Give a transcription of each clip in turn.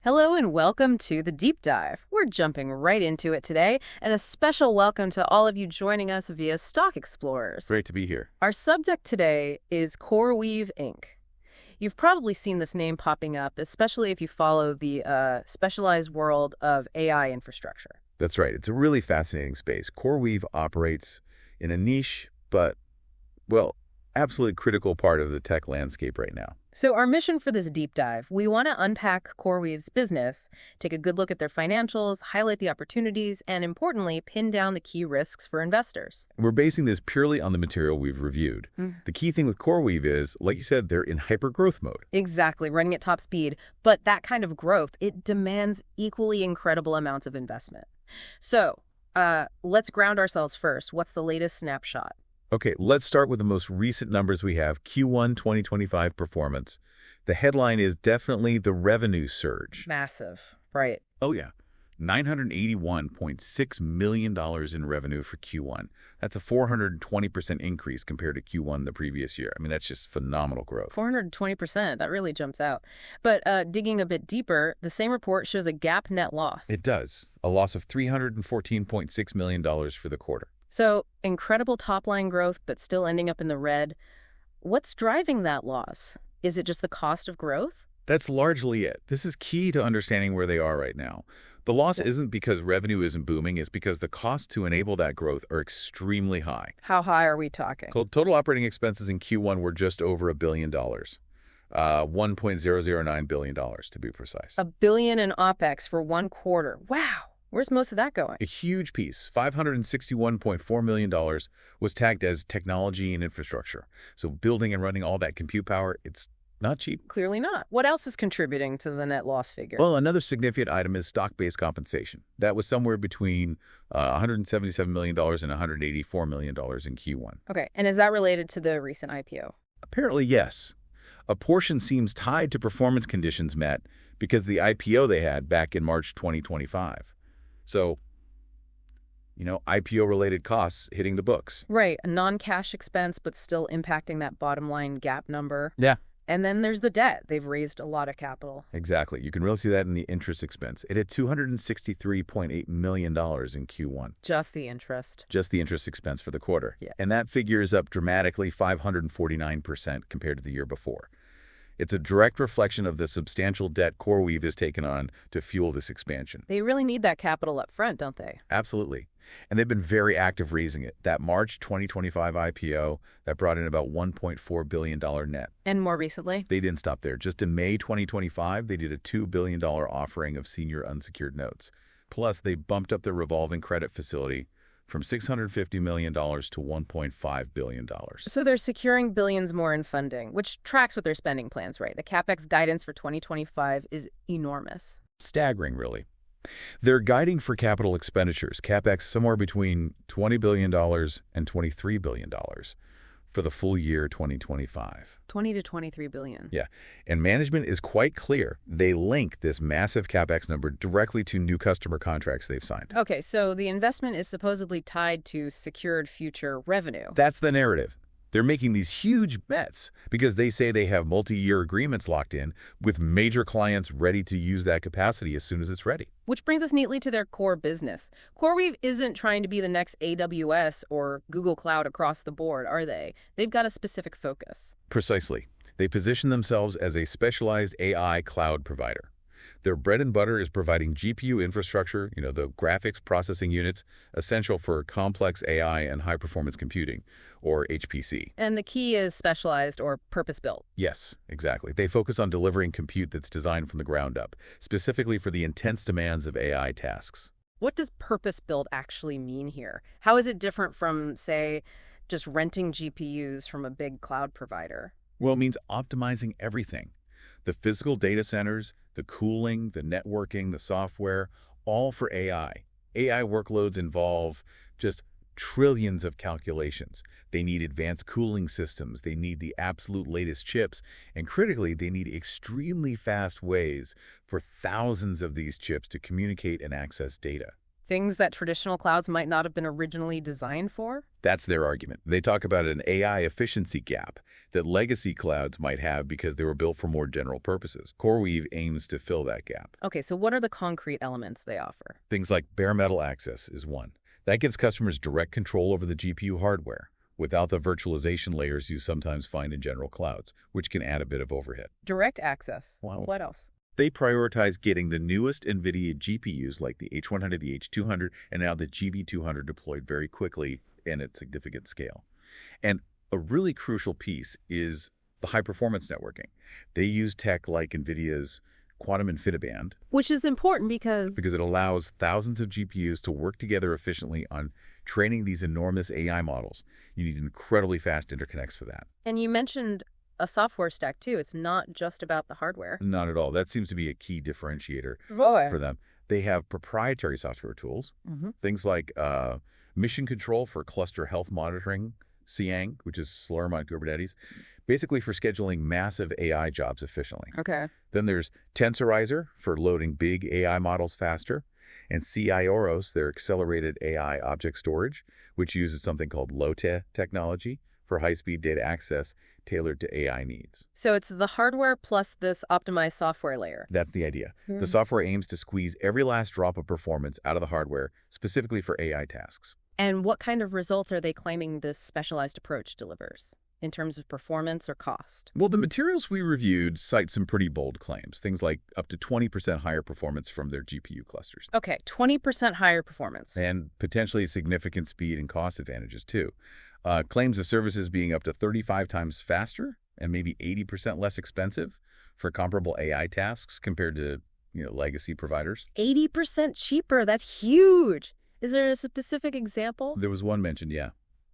Hello and welcome to the Deep Dive. We're jumping right into it today, and a special welcome to all of you joining us via StockExplorers. Great to be here. Our subject today is CoreWeave Inc. You've probably seen this name popping up, especially if you follow the specialized world of AI infrastructure. That's right. It's a really fascinating space. CoreWeave operates in a niche, but, well, absolutely critical part of the tech landscape right now. So our mission for this deep dive, we want to unpack CoreWeave's business, take a good look at their financials, highlight the opportunities, and importantly, pin down the key risks for investors. We're basing this purely on the material we've reviewed. The key thing with CoreWeave is, like you said, they're in hyper-growth mode. Exactly, running at top speed. But that kind of growth, it demands equally incredible amounts of investment. So let's ground ourselves first. What's the latest snapshot? Okay, let's start with the most recent numbers we have, Q1 2025 performance. The headline is definitely the revenue surge. Massive, right. Oh, yeah. $981.6 million in revenue for Q1. That's a 420% increase compared to Q1 the previous year. I mean, that's just phenomenal growth. 420%, that really jumps out. But digging a bit deeper, the same report shows a GAAP net loss. It does. A loss of $314.6 million for the quarter. So, incredible top-line growth, but still ending up in the red. What's driving that loss? Is it just the cost of growth? That's largely it. This is key to understanding where they are right now. The loss isn't because revenue isn't booming, it's because the costs to enable that growth are extremely high. How high are we talking? Total operating expenses in Q1 were just over $1 billion. $1.009 billion to be precise. $1 billion in OpEx for one quarter. Wow. Where's most of that going? A huge piece, $561.4 million, was tagged as technology and infrastructure. So building and running all that compute power, it's not cheap. Clearly not. What else is contributing to the net loss figure? Well, another significant item is stock-based compensation. That was somewhere between $177 million and $184 million in Q1. Okay, and is that related to the recent IPO? Apparently, yes. A portion seems tied to performance conditions met because of the IPO they had back in March 2025. So, IPO-related costs hitting the books. Right, a non-cash expense, but still impacting that bottom line GAAP number. Yeah. And then there's the debt. They've raised a lot of capital. Exactly. You can really see that in the interest expense. It hit $263.8 million in Q1. Just the interest. Just the interest expense for the quarter. Yeah. And that figure is up dramatically 549% compared to the year before. It's a direct reflection of the substantial debt CoreWeave has taken on to fuel this expansion. They really need that capital up front, don't they? Absolutely. And they've been very active raising it. That March 2025 IPO, that brought in about $1.4 billion net. And more recently? They didn't stop there. Just in May 2025, they did a $2 billion offering of senior unsecured notes. Plus, they bumped up their revolving credit facility from $650 million to $1.5 billion. So they're securing billions more in funding, which tracks with their spending plans, right? The CapEx guidance for 2025 is enormous. Staggering, really. They're guiding for capital expenditures, CapEx somewhere between $20 billion and $23 billion for the full year 2025. 20 to 23 billion. Yeah, and management is quite clear. They link this massive CapEx number directly to new customer contracts they've signed. Okay, so the investment is supposedly tied to secured future revenue. That's the narrative. They're making these huge bets because they say they have multi-year agreements locked in with major clients ready to use that capacity as soon as it's ready. Which brings us neatly to their core business. CoreWeave isn't trying to be the next AWS or Google Cloud across the board, are they? They've got a specific focus. Precisely. They position themselves as a specialized AI cloud provider. Their bread and butter is providing GPU infrastructure, the graphics processing units, essential for complex AI and high-performance computing, or HPC. And the key is specialized or purpose-built. Yes, exactly. They focus on delivering compute that's designed from the ground up, specifically for the intense demands of AI tasks. What does purpose-built actually mean here? How is it different from, say, just renting GPUs from a big cloud provider? Well, it means optimizing everything. The physical data centers, the cooling, the networking, the software, all for AI. AI workloads involve just trillions of calculations. They need advanced cooling systems. They need the absolute latest chips. And critically, they need extremely fast ways for thousands of these chips to communicate and access data. Things that traditional clouds might not have been originally designed for? That's their argument. They talk about an AI efficiency gap that legacy clouds might have because they were built for more general purposes. CoreWeave aims to fill that gap. Okay, so what are the concrete elements they offer? Things like bare metal access is one. That gives customers direct control over the GPU hardware without the virtualization layers you sometimes find in general clouds, which can add a bit of overhead. Direct access. Wow. What else? They prioritize getting the newest NVIDIA GPUs like the H100, the H200, and now the GB200 deployed very quickly and at significant scale. And a really crucial piece is the high-performance networking. They use tech like NVIDIA's quantum InfiniBand. Which is important because It allows thousands of GPUs to work together efficiently on training these enormous AI models. You need incredibly fast interconnects for that. And you mentioned a software stack, too. It's not just about the hardware. Not at all. That seems to be a key differentiator for them. They have proprietary software tools, things like mission control for cluster health monitoring, Siang, which is Slurm on Kubernetes, basically for scheduling massive AI jobs efficiently. Okay. Then there's Tensorizer for loading big AI models faster, and CIOROS, their accelerated AI object storage, which uses something called LOTE technology for high-speed data access tailored to AI needs. So it's the hardware plus this optimized software layer. That's the idea. The software aims to squeeze every last drop of performance out of the hardware, specifically for AI tasks. And what kind of results are they claiming this specialized approach delivers in terms of performance or cost? Well, the materials we reviewed cite some pretty bold claims, things like up to 20% higher performance from their GPU clusters. Okay, 20% higher performance. And potentially significant speed and cost advantages, too. Claims of services being up to 35 times faster and maybe 80% less expensive for comparable AI tasks compared to, legacy providers. 80% cheaper. That's huge. Is there a specific example? There was one mentioned, yeah.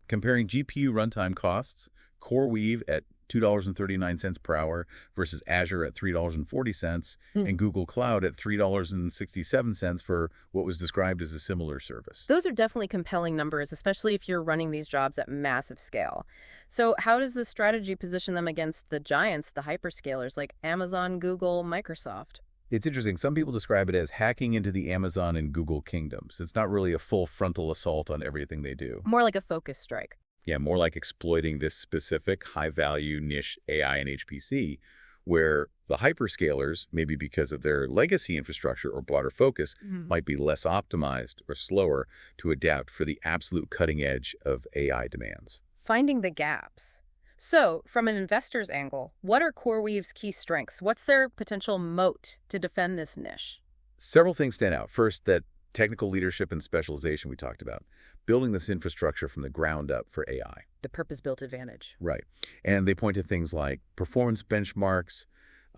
Comparing GPU runtime costs, CoreWeave at $2.39 per hour versus Azure at $3.40 and Google Cloud at $3.67 for what was described as a similar service. Those are definitely compelling numbers, especially if you're running these jobs at massive scale. So how does this strategy position them against the giants, the hyperscalers like Amazon, Google, Microsoft? It's interesting. Some people describe it as hacking into the Amazon and Google kingdoms. It's not really a full frontal assault on everything they do. More like a focus strike. Yeah, more like exploiting this specific high-value niche AI and HPC, where the hyperscalers, maybe because of their legacy infrastructure or broader focus, might be less optimized or slower to adapt for the absolute cutting edge of AI demands. Finding the gaps. So, from an investor's angle, what are CoreWeave's key strengths? What's their potential moat to defend this niche? Several things stand out. First, that technical leadership and specialization we talked about, building this infrastructure from the ground up for AI. The purpose-built advantage. Right. And they point to things like performance benchmarks,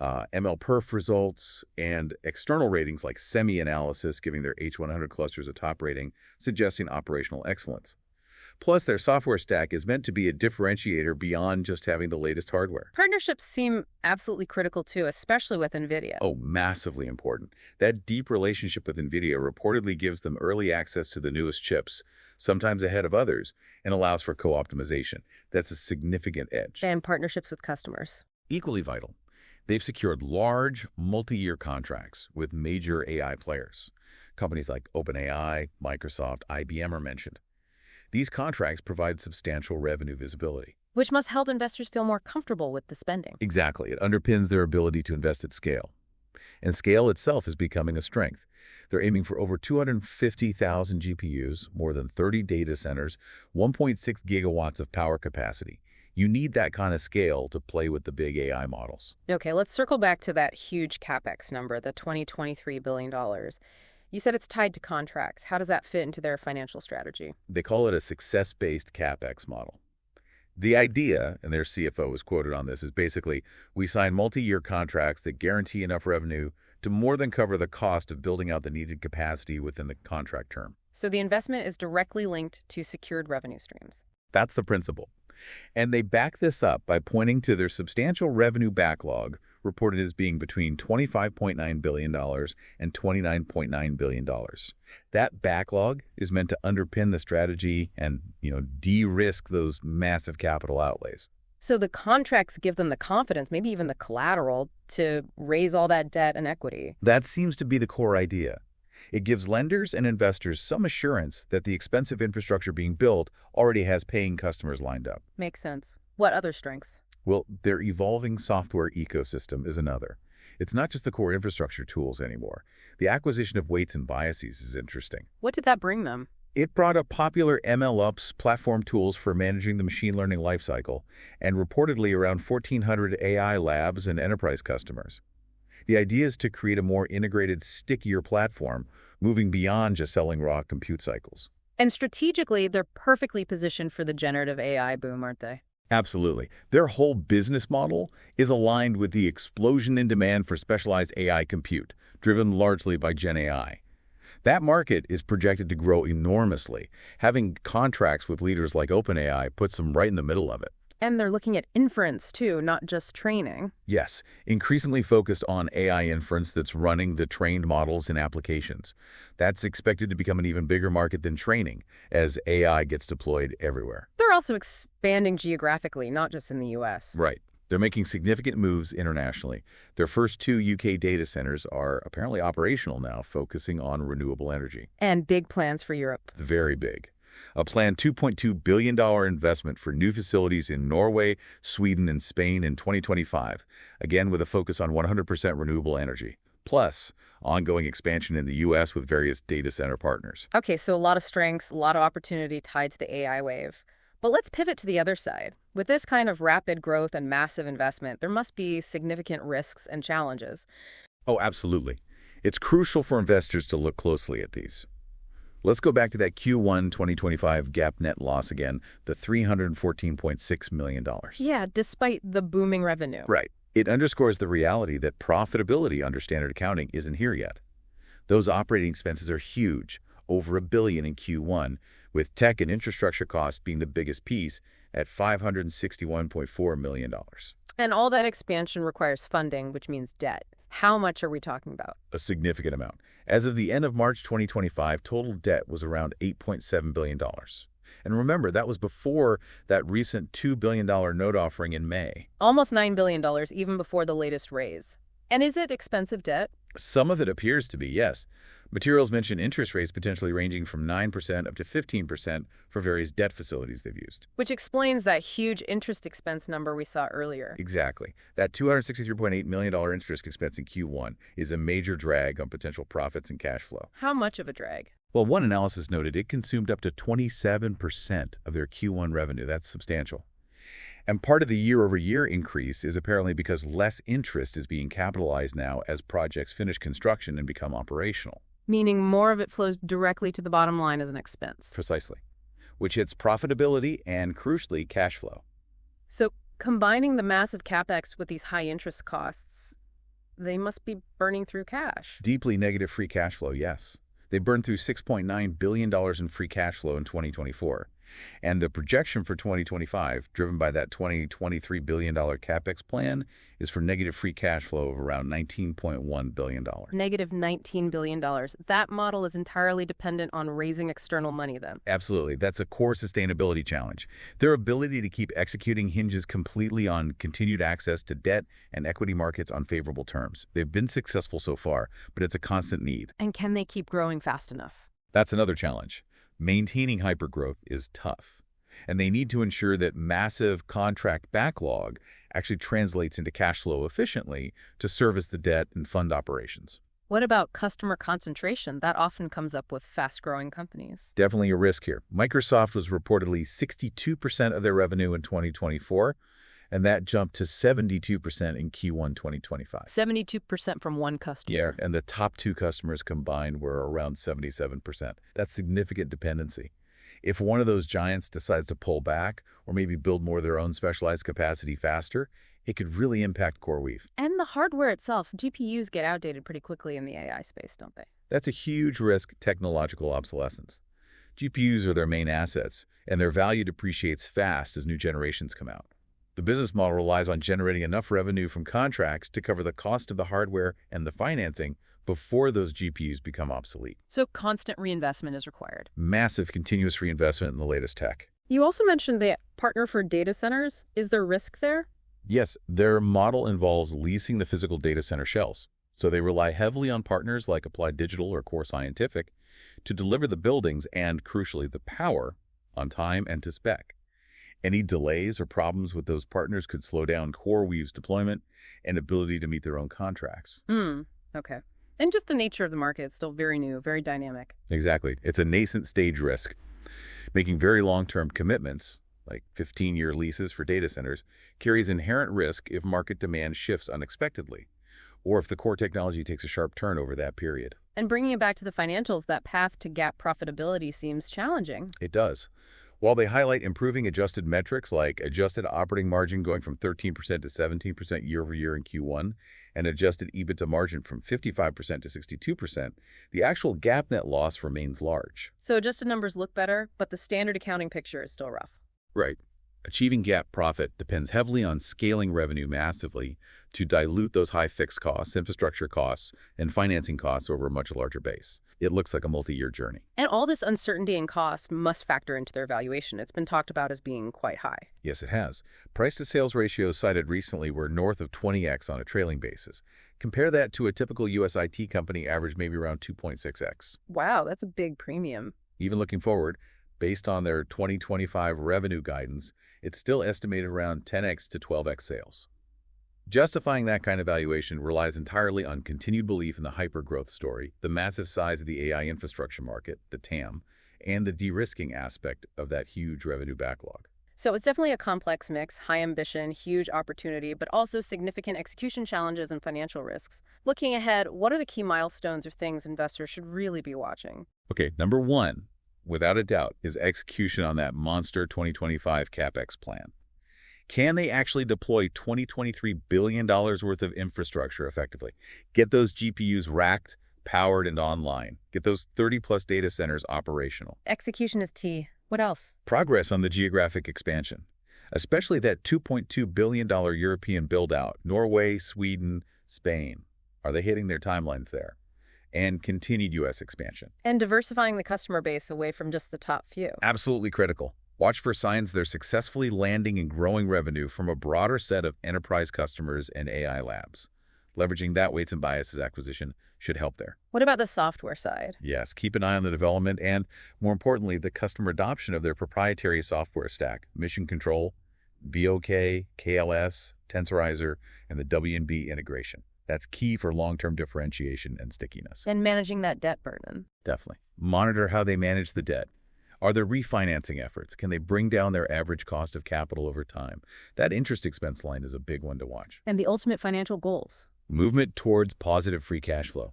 MLPerf results, and external ratings like semi-analysis, giving their H100 clusters a top rating, suggesting operational excellence. Plus, their software stack is meant to be a differentiator beyond just having the latest hardware. Partnerships seem absolutely critical too, especially with NVIDIA. Oh, massively important. That deep relationship with NVIDIA reportedly gives them early access to the newest chips, sometimes ahead of others, and allows for co-optimization. That's a significant edge. And partnerships with customers. Equally vital. They've secured large, multi-year contracts with major AI players. Companies like OpenAI, Microsoft, IBM are mentioned. These contracts provide substantial revenue visibility. Which must help investors feel more comfortable with the spending. Exactly. It underpins their ability to invest at scale. And scale itself is becoming a strength. They're aiming for over 250,000 GPUs, more than 30 data centers, 1.6 gigawatts of power capacity. You need that kind of scale to play with the big AI models. Okay, let's circle back to that huge CapEx number, the $23 billion. You said it's tied to contracts. How does that fit into their financial strategy? They call it a success-based CapEx model. The idea, and their CFO was quoted on this, is basically we sign multi-year contracts that guarantee enough revenue to more than cover the cost of building out the needed capacity within the contract term. So the investment is directly linked to secured revenue streams. That's the principle. And they back this up by pointing to their substantial revenue backlog, reported as being between $25.9 billion and $29.9 billion. That backlog is meant to underpin the strategy and, de-risk those massive capital outlays. So the contracts give them the confidence, maybe even the collateral, to raise all that debt and equity. That seems to be the core idea. It gives lenders and investors some assurance that the expensive infrastructure being built already has paying customers lined up. Makes sense. What other strengths? Well, their evolving software ecosystem is another. It's not just the core infrastructure tools anymore. The acquisition of weights and biases is interesting. What did that bring them? It brought up popular MLOps platform tools for managing the machine learning lifecycle and reportedly around 1,400 AI labs and enterprise customers. The idea is to create a more integrated, stickier platform, moving beyond just selling raw compute cycles. And strategically, they're perfectly positioned for the generative AI boom, aren't they? Absolutely. Their whole business model is aligned with the explosion in demand for specialized AI compute, driven largely by Gen AI. That market is projected to grow enormously. Having contracts with leaders like OpenAI puts them right in the middle of it. And they're looking at inference, too, not just training. Yes, increasingly focused on AI inference that's running the trained models in applications. That's expected to become an even bigger market than training as AI gets deployed everywhere. They're also expanding geographically, not just in the U.S. Right. They're making significant moves internationally. Their first 2 UK data centers are apparently operational now, focusing on renewable energy. And big plans for Europe. Very big. A planned $2.2 billion investment for new facilities in Norway, Sweden, and Spain in 2025, again with a focus on 100% renewable energy. Plus, ongoing expansion in the U.S. with various data center partners. Okay, so a lot of strengths, a lot of opportunity tied to the AI wave. But let's pivot to the other side. With this kind of rapid growth and massive investment, there must be significant risks and challenges. Oh, absolutely. It's crucial for investors to look closely at these. Let's go back to that Q1 2025 GAAP net loss again, the $314.6 million. Yeah, despite the booming revenue. Right. It underscores the reality that profitability under standard accounting isn't here yet. Those operating expenses are huge, over $1 billion in Q1, with tech and infrastructure costs being the biggest piece at $561.4 million. And all that expansion requires funding, which means debt. How much are we talking about? A significant amount. As of the end of March 2025, total debt was around $8.7 billion. And remember, that was before that recent $2 billion note offering in May. Almost $9 billion, even before the latest raise. And is it expensive debt? Some of it appears to be, yes. Materials mention interest rates potentially ranging from 9% up to 15% for various debt facilities they've used. Which explains that huge interest expense number we saw earlier. Exactly. That $263.8 million interest expense in Q1 is a major drag on potential profits and cash flow. How much of a drag? Well, one analysis noted it consumed up to 27% of their Q1 revenue. That's substantial. And part of the year-over-year increase is apparently because less interest is being capitalized now as projects finish construction and become operational. Meaning more of it flows directly to the bottom line as an expense. Precisely. Which hits profitability and, crucially, cash flow. So combining the massive CapEx with these high interest costs, they must be burning through cash. Deeply negative free cash flow, yes. They burned through $6.9 billion in free cash flow in 2024. And the projection for 2025, driven by that $23 billion CapEx plan, is for negative free cash flow of around $19.1 billion. Negative $19 billion. That model is entirely dependent on raising external money then. Absolutely. That's a core sustainability challenge. Their ability to keep executing hinges completely on continued access to debt and equity markets on favorable terms. They've been successful so far, but it's a constant need. And can they keep growing fast enough? That's another challenge. Maintaining hypergrowth is tough, and they need to ensure that massive contract backlog actually translates into cash flow efficiently to service the debt and fund operations. What about customer concentration? That often comes up with fast-growing companies. Definitely a risk here. Microsoft was reportedly 62% of their revenue in 2024, and that jumped to 72% in Q1 2025. 72% from one customer. Yeah, and the top 2 customers combined were around 77%. That's significant dependency. If one of those giants decides to pull back or maybe build more of their own specialized capacity faster, it could really impact CoreWeave. And the hardware itself, GPUs get outdated pretty quickly in the AI space, don't they? That's a huge risk, technological obsolescence. GPUs are their main assets, and their value depreciates fast as new generations come out. The business model relies on generating enough revenue from contracts to cover the cost of the hardware and the financing before those GPUs become obsolete. So constant reinvestment is required. Massive continuous reinvestment in the latest tech. You also mentioned they partner for data centers. Is there risk there? Yes, their model involves leasing the physical data center shells. So they rely heavily on partners like Applied Digital or Core Scientific to deliver the buildings and, crucially, the power on time and to spec. Any delays or problems with those partners could slow down CoreWeave's deployment and ability to meet their own contracts. Okay. And just the nature of the market, it's still very new, very dynamic. Exactly. It's a nascent stage risk. Making very long-term commitments, like 15-year leases for data centers, carries inherent risk if market demand shifts unexpectedly, or if the core technology takes a sharp turn over that period. And bringing it back to the financials, that path to GAAP profitability seems challenging. It does. While they highlight improving adjusted metrics like adjusted operating margin going from 13% to 17% year-over-year in Q1 and adjusted EBITDA margin from 55% to 62%, the actual GAAP net loss remains large. So adjusted numbers look better, but the standard accounting picture is still rough. Right. Achieving GAAP profit depends heavily on scaling revenue massively to dilute those high fixed costs, infrastructure costs, and financing costs over a much larger base. It looks like a multi-year journey. And all this uncertainty and cost must factor into their valuation. It's been talked about as being quite high. Yes, it has. Price-to-sales ratios cited recently were north of 20x on a trailing basis. Compare that to a typical U.S. IT company average maybe around 2.6x. Wow, that's a big premium. Even looking forward, based on their 2025 revenue guidance, it's still estimated around 10x to 12x sales. Justifying that kind of valuation relies entirely on continued belief in the hyper-growth story, the massive size of the AI infrastructure market, the TAM, and the de-risking aspect of that huge revenue backlog. So it's definitely a complex mix, high ambition, huge opportunity, but also significant execution challenges and financial risks. Looking ahead, what are the key milestones or things investors should really be watching? Okay, number one, without a doubt, is execution on that monster 2025 CapEx plan. Can they actually deploy $23 billion worth of infrastructure effectively? Get those GPUs racked, powered, and online. Get those 30-plus data centers operational. Execution is key. What else? Progress on the geographic expansion, especially that $2.2 billion European build-out, Norway, Sweden, Spain. Are they hitting their timelines there? And continued U.S. expansion. And diversifying the customer base away from just the top few. Absolutely critical. Watch for signs they're successfully landing and growing revenue from a broader set of enterprise customers and AI labs. Leveraging that weights and biases acquisition should help there. What about the software side? Yes, keep an eye on the development and, more importantly, the customer adoption of their proprietary software stack, Mission Control, BOK, KLS, Tensorizer, and the WNB integration. That's key for long-term differentiation and stickiness. And managing that debt burden. Definitely. Monitor how they manage the debt. Are there refinancing efforts? Can they bring down their average cost of capital over time? That interest expense line is a big one to watch. And the ultimate financial goals. Movement towards positive free cash flow.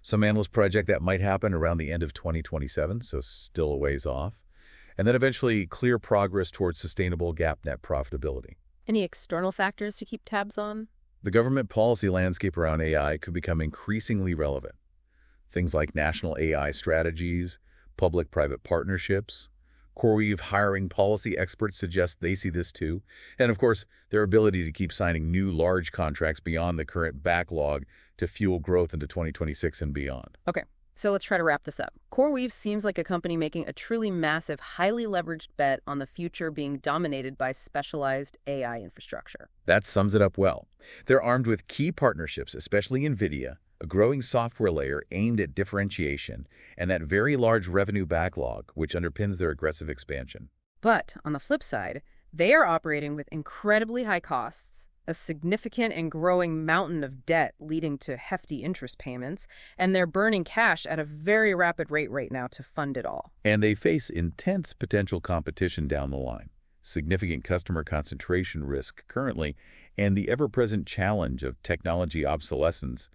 Some analysts project that might happen around the end of 2027, so still a ways off. And then eventually clear progress towards sustainable GAAP net profitability. Any external factors to keep tabs on? The government policy landscape around AI could become increasingly relevant. Things like national AI strategies, public-private partnerships. CoreWeave hiring policy experts suggest they see this too. And of course, their ability to keep signing new large contracts beyond the current backlog to fuel growth into 2026 and beyond. Okay, so let's try to wrap this up. CoreWeave seems like a company making a truly massive, highly leveraged bet on the future being dominated by specialized AI infrastructure. That sums it up well. They're armed with key partnerships, especially NVIDIA, a growing software layer aimed at differentiation, and that very large revenue backlog, which underpins their aggressive expansion. But on the flip side, they are operating with incredibly high costs, a significant and growing mountain of debt leading to hefty interest payments, and they're burning cash at a very rapid rate right now to fund it all. And they face intense potential competition down the line, significant customer concentration risk currently, and the ever-present challenge of technology obsolescence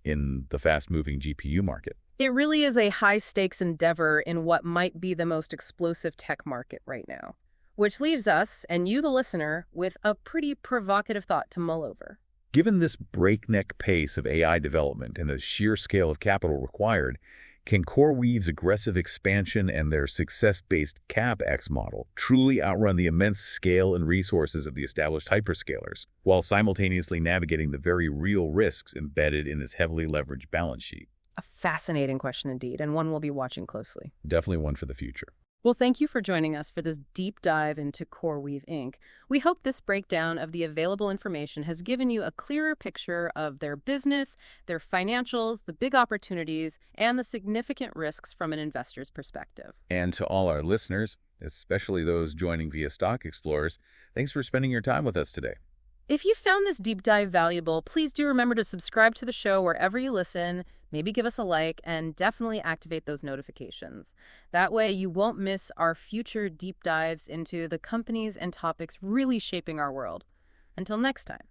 in the fast-moving GPU market. It really is a high-stakes endeavor in what might be the most explosive tech market right now, which leaves us, and you the listener, with a pretty provocative thought to mull over. Given this breakneck pace of AI development and the sheer scale of capital required, can CoreWeave's aggressive expansion and their success-based CapEx model truly outrun the immense scale and resources of the established hyperscalers, while simultaneously navigating the very real risks embedded in this heavily leveraged balance sheet? A fascinating question indeed, and one we'll be watching closely. Definitely one for the future. Well, thank you for joining us for this deep dive into CoreWeave Inc. We hope this breakdown of the available information has given you a clearer picture of their business, their financials, the big opportunities, and the significant risks from an investor's perspective. And to all our listeners, especially those joining via StockExplorers, thanks for spending your time with us today. If you found this deep dive valuable, please do remember to subscribe to the show wherever you listen, maybe give us a like, and definitely activate those notifications. That way you won't miss our future deep dives into the companies and topics really shaping our world. Until next time.